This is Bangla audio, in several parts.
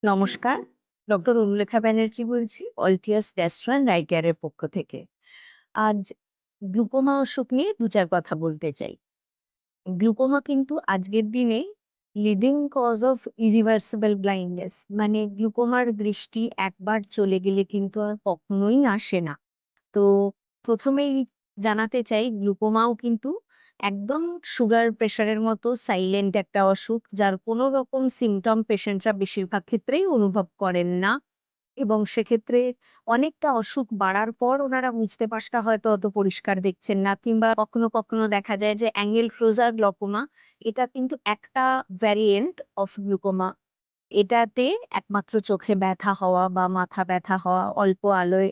নমস্কার, ডক্টর অনুলেখা ব্যানার্জি বলছি অলটিয়াস রেস্টুরেন্ট রাইট কেয়ারের পক্ষ থেকে। আজ গ্লুকোমা অসুখ নিয়ে ২-৪ কথা বলতে চাই। গ্লুকোমা কিন্তু আজকের দিনে leading cause of irreversible blindness, মানে গ্লুকোমার দৃষ্টি একবার চলে গেলে কিন্তু আর কখনোই আসে না। তো প্রথমেই জানাতে চাই গ্লুকোমাও কিন্তু একদম সুগার প্রেশারের মতো সাইলেন্ট একটা অসুখ, যার কোনো রকম সিমটম পেশেন্টরা বেশিরভাগ ক্ষেত্রেই অনুভব করেন না। এবং সেক্ষেত্রে অনেকটা অসুখ বাড়ার পর ওনারা বুঝতে পারসটা হয়তো অত পরিষ্কার দেখছেন না, কিংবা কখনো, কখনো দেখা যায় যে অ্যাঙ্গেল ক্লোজার গ্লকোমা, এটা কিন্তু একটা ভ্যারিয়েন্ট অফ গ্লুকোমা। এটাতে একমাত্র চোখে ব্যথা হওয়া বা মাথা ব্যথা হওয়া, অল্প আলোয়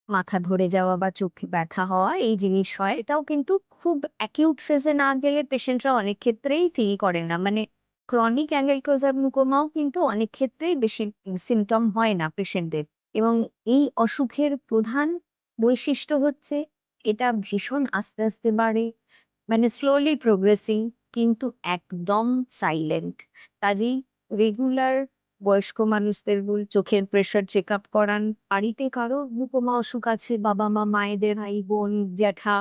মাথা ধরে যাওয়া বা চোখে ব্যথা হওয়া এই জিনিস হয়। এটাও কিন্তু খুব অ্যাকিউট ফেজে না গেলে পেশেন্টরা অনেক ক্ষেত্রেই ফিল করেন না। মানে ক্রনিক অ্যাঙ্গেল ক্লোজার গ্লুকোমাও কিন্তু অনেক ক্ষেত্রেই বেশি সিম্পটম হয় না পেশেন্টদের। এবং এই অসুখের প্রধান বৈশিষ্ট্য হচ্ছে এটা ভীষণ আস্তে, আস্তে বাড়ে। মানে স্লোলি প্রোগ্রেসিং, কিন্তু একদম সাইলেন্ট। কাজেই রেগুলার বয়স্ক মানুষদের চোখের প্রেশার চেকআপ করান। বাড়িতে কারো গ্লুকোমা অসুখ আছে, বাবা-মা, মায়েদের, ভাই-বোন, জ্যাঠা,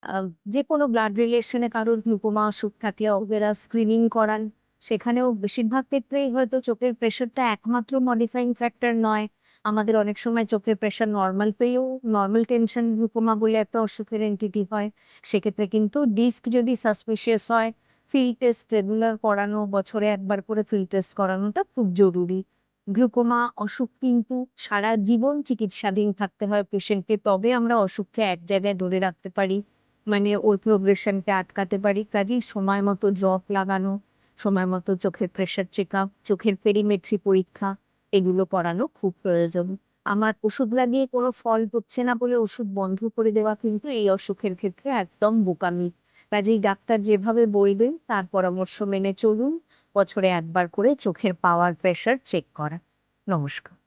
আ যেকোনো ব্লাড রিলেশনে কারোর গ্লুকোমা অসুখ থাকলে ওদেরা স্ক্রিনিং করান। সেখানেও বেশিরভাগ ক্ষেত্রেই হয়তো চোখের প্রেশারটা একমাত্র মডিফাইং ফ্যাক্টর নয়। আমাদের অনেক সময় চোখের প্রেশার নরমাল পেয়েও নরমাল টেনশন গ্লুকোমা বলে একটা অসুখের এন্টিটি হয়। সেক্ষেত্রে কিন্তু ডিস্ক যদি সাসপিসিয়াস হয়, ফিল্ড টেস্ট রেগুলার করানো, বছরে একবার করে ফিল্ড টেস্ট করানোটা খুব জরুরি। গ্লুকোমা অসুখ কিন্তু সারা জীবন চিকিৎসাধীন থাকতে হয় পেশেন্টকে, তবে আমরা অসুখকে এক জায়গায় ধরে রাখতে পারি। মানে ওর প্রোগ্রেশনকে আটকাতে পারি। কাজেই সময় মতো ড্রপ লাগানো, সময় মতো চোখের প্রেশার চেকআপ, চোখের পেরিমেট্রি পরীক্ষা, এগুলো করানো খুব প্রয়োজন। আমার ওষুধ লাগিয়ে কোনো ফল হচ্ছে না বলে ওষুধ বন্ধ করে দেওয়া কিন্তু এই অসুখের ক্ষেত্রে একদম বোকামি। কাজেই ডাক্তার যেভাবে বলবেন তার পরামর্শ মেনে চলুন। বছরে একবার করে চোখের পাওয়ার প্রেশার চেক করা। নমস্কার।